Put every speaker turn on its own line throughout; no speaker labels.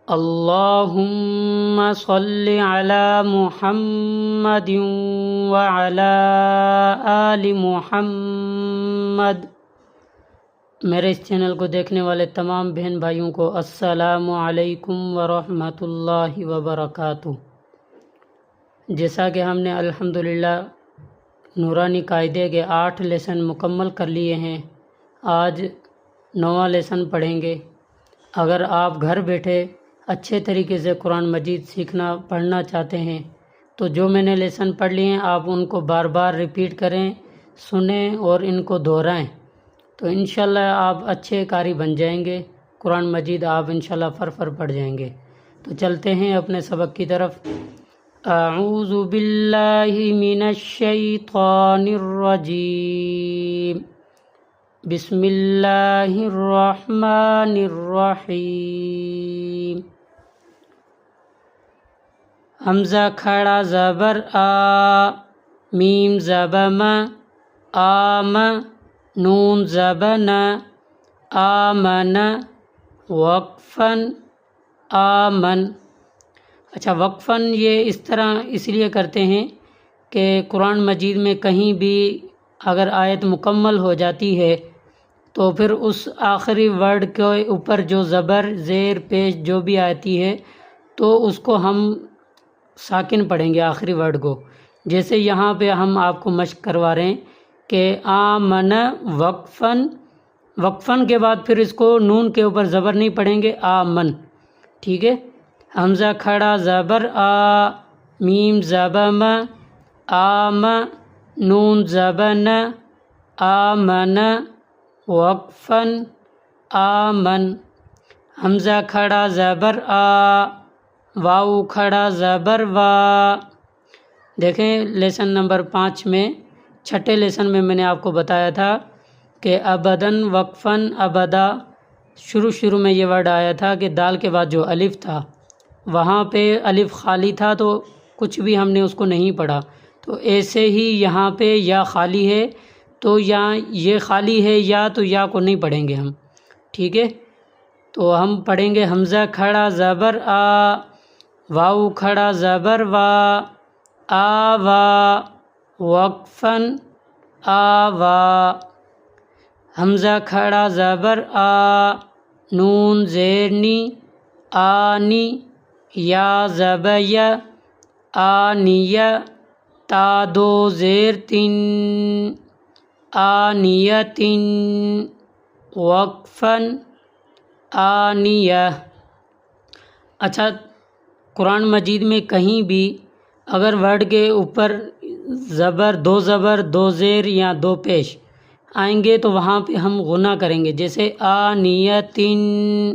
اللہم صلی علی محمد وعلی آل محمد۔ میرے اس چینل کو دیکھنے والے تمام بہن بھائیوں کو السلام علیکم ورحمۃ اللہ وبرکاتہ۔ جیسا کہ ہم نے الحمدللہ نورانی قاعدے کے 8 لیسن مکمل کر لیے ہیں، آج 9واں لیسن پڑھیں گے۔ اگر آپ گھر بیٹھے اچھے طریقے سے قرآن مجید سیکھنا پڑھنا چاہتے ہیں تو جو میں نے لیسن پڑھ لیے ہیں آپ ان کو بار بار ریپیٹ کریں، سنیں اور ان کو دہرائیں تو انشاءاللہ آپ اچھے قاری بن جائیں گے۔ قرآن مجید آپ انشاءاللہ فر پڑھ جائیں گے۔ تو چلتے ہیں اپنے سبق کی طرف۔ اعوذ باللہ من الشیطان الرجیم، بسم اللہ الرحمن الرحیم۔ حمزہ کھڑا زبر آ، میم زبر م، آم، نون زبر ن، آمن، وقفن، آمن۔ اچھا، وقفن یہ اس طرح اس لیے کرتے ہیں کہ قرآن مجید میں کہیں بھی اگر آیت مکمل ہو جاتی ہے تو پھر اس آخری ورڈ کے اوپر جو زبر زیر پیش جو بھی آتی ہے تو اس کو ہم ساکن پڑھیں گے آخری ورڈ کو۔ جیسے یہاں پہ ہم آپ کو مشق کروا رہے ہیں کہ آمن وقفن، وقفن کے بعد پھر اس کو نون کے اوپر زبر نہیں پڑھیں گے، آمن، ٹھیک ہے۔ حمزہ کھڑا زبر آ، میم زبر م، آم، نون زبر ن، آمن، وقفن، آمن۔ حمزہ کھڑا زبر آ، واو کھڑا زبر وا۔ دیکھیں لیسن نمبر 5 میں، چھٹے لیسن میں نے آپ کو بتایا تھا کہ ابدن، وقفن، ابدا، شروع میں یہ ورڈ آیا تھا کہ دال کے بعد جو الف تھا وہاں پہ الف خالی تھا تو کچھ بھی ہم نے اس کو نہیں پڑھا، تو ایسے ہی یہاں پہ یا خالی ہے تو یہاں یہ خالی ہے یا تو یا کو نہیں پڑھیں گے ہم، ٹھیک ہے۔ تو ہم پڑھیں گے حمزہ کھڑا زبر آ، واو کھڑا زبر وا، آوا، وقفن، آوا۔ حمزہ کھڑا زبر آ، نون زیر نی، آنی، یا زبر یا، آنیہ، تا دو زیر تین، آنیتن، وقفن، آنیہ۔ اچھا، قرآن مجید میں کہیں بھی اگر ورڈ کے اوپر زبر، دو زیر یا 2 پیش آئیں گے تو وہاں پہ ہم غنہ کریں گے، جیسے آنیتن۔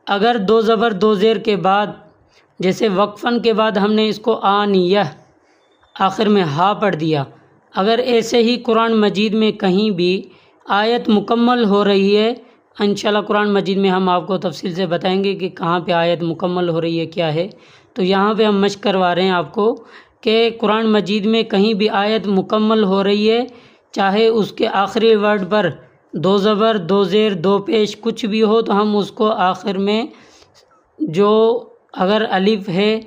اگر 2 زبر 2 زیر کے بعد، جیسے وقفن کے بعد ہم نے اس کو آنیہ آخر میں ہا پڑھ دیا، اگر ایسے ہی قرآن مجید میں کہیں بھی آیت مکمل ہو رہی ہے، انشاءاللہ قرآن مجید میں ہم آپ کو تفصیل سے بتائیں گے کہ کہاں پہ آیت مکمل ہو رہی ہے کیا ہے، تو یہاں پہ ہم مشق کروا رہے ہیں آپ کو کہ قرآن مجید میں کہیں بھی آیت مکمل ہو رہی ہے، چاہے اس کے آخری ورڈ پر 2 زبر 2 زیر 2 پیش کچھ بھی ہو تو ہم اس کو آخر میں جو اگر الف ہے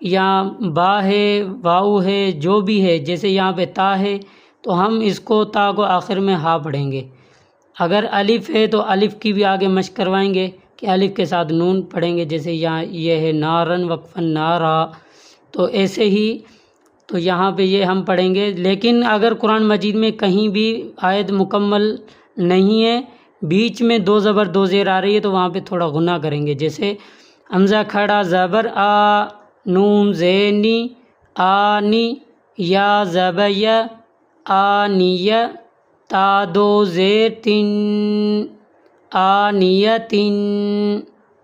یا با ہے، واو ہے، جو بھی ہے، جیسے یہاں پہ تا ہے تو ہم اس کو تا کو آخر میں ہا پڑھیں گے۔ اگر الف ہے تو الف کی بھی آگے مشق کروائیں گے کہ الف کے ساتھ نون پڑھیں گے، جیسے یہاں یہ ہے نارن، وقفن، نارا، تو ایسے ہی تو یہاں پہ یہ ہم پڑھیں گے۔ لیکن اگر قرآن مجید میں کہیں بھی آیت مکمل نہیں ہے، بیچ میں 2 زبر 2 زیر آ رہی ہے تو وہاں پہ تھوڑا غنہ کریں گے، جیسے حمزہ کھڑا زبر آ، نون زینی، آنی، یا زبر یا، آنیہ، تا 2 زیر تین، آنیتن،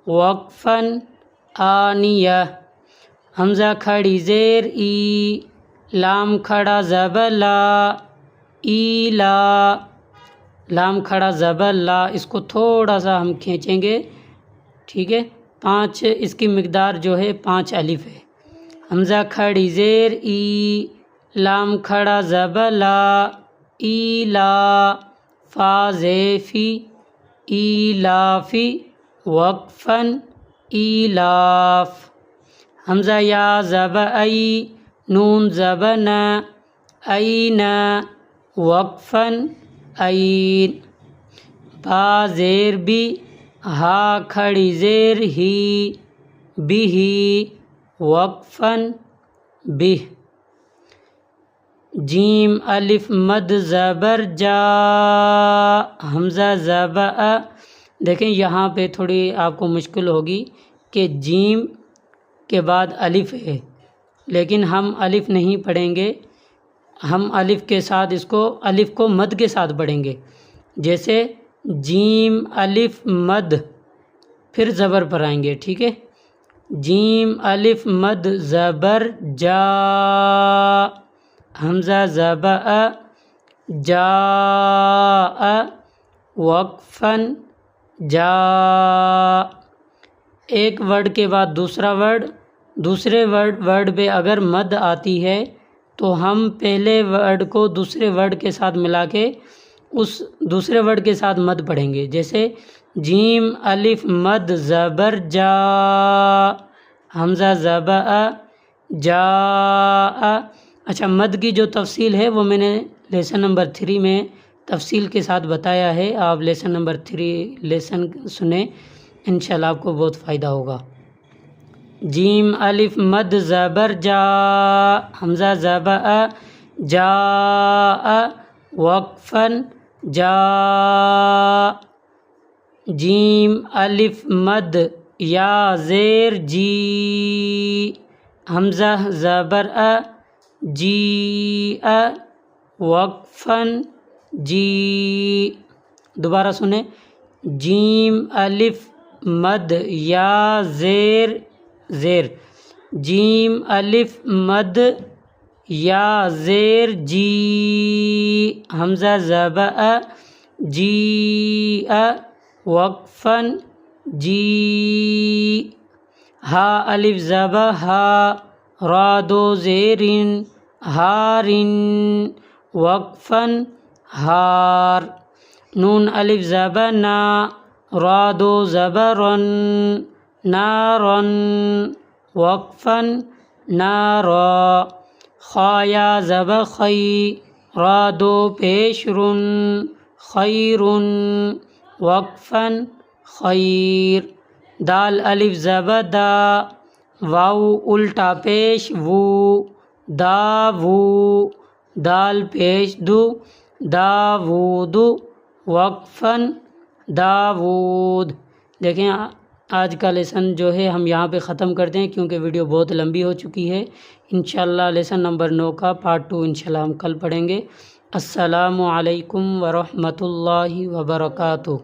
وقفن، آنیہ۔ حمزہ کھڑی زیر ای، لام کھڑا زبر لا، ایلا، لام کھڑا زبر لا، اس کو تھوڑا سا ہم کھینچیں گے، ٹھیک ہے۔ 5 اس کی مقدار جو ہے 5 الف ہے۔ حمزہ کھڑی زیر ای، لام کھڑا زبر لا، ایلا، فا زیفی، ایلافی، وقفن، ایلاف. حمزہ یا زبر ای، نون زبر نا، اینا، وقفاً این. با زیر بی، ہا کھڑی زیر ہی، بھی، وقفاً بہ. جیم الف مد زبر جا، حمزہ زبر ا. دیکھیں یہاں پہ تھوڑی آپ کو مشکل ہوگی کہ جیم کے بعد الف ہے، لیکن ہم الف نہیں پڑھیں گے، ہم الف کے ساتھ الف کو مد کے ساتھ پڑھیں گے. جیسے جیم الف مد، پھر زبر پر آئیں گے. ٹھیک ہے، جیم الف مد زبر جا، حمزہ زبر ا، جا، وقفاً جا. ایک ورڈ کے بعد دوسرا ورڈ، دوسرے ورڈ پہ اگر مد آتی ہے تو ہم پہلے ورڈ کو دوسرے ورڈ کے ساتھ ملا کے اس دوسرے ورڈ کے ساتھ مد پڑھیں گے. جیسے جیم الف مد زبر جا، حمزہ زبر ا، جا. اچھا، مد کی جو تفصیل ہے وہ میں نے لیسن نمبر 3 میں تفصیل کے ساتھ بتایا ہے. آپ لیسن نمبر 3 لیسن سنیں، انشاءاللہ آپ کو بہت فائدہ ہوگا. جیم الف مد زبر جا، حمزہ زبر ا، جا، وقفاً جا. جیم الف مد یا زیر جی، حمزہ زبر ا، جی، وقفاً جی. دوبارہ سنیں، جیم الف مد یا زیر جیم الف مد یا زیر جی، حمزہ زبر ا، جی، وقفاً جی. ہا الف زبر ہا، را دو زیرن، ہارن، وقفاً ہار. نون الف زبر نا، را دو زبرن، نارن، وقفاً نارا. خا یا زبر خی، را دو پیشرن، خیرن، وقفاً خیر. دال الف زبر دا، واو الٹا پیش وو، دا وو، دال پیش دو، داود، وقفاً داود. دیکھیں آج کا لیسن جو ہے ہم یہاں پہ ختم کرتے ہیں کیونکہ ویڈیو بہت لمبی ہو چکی ہے. انشاءاللہ لیسن نمبر 9 کا پارٹ 2 انشاءاللہ ہم کل پڑھیں گے. السلام علیکم ورحمۃ اللہ وبرکاتہ.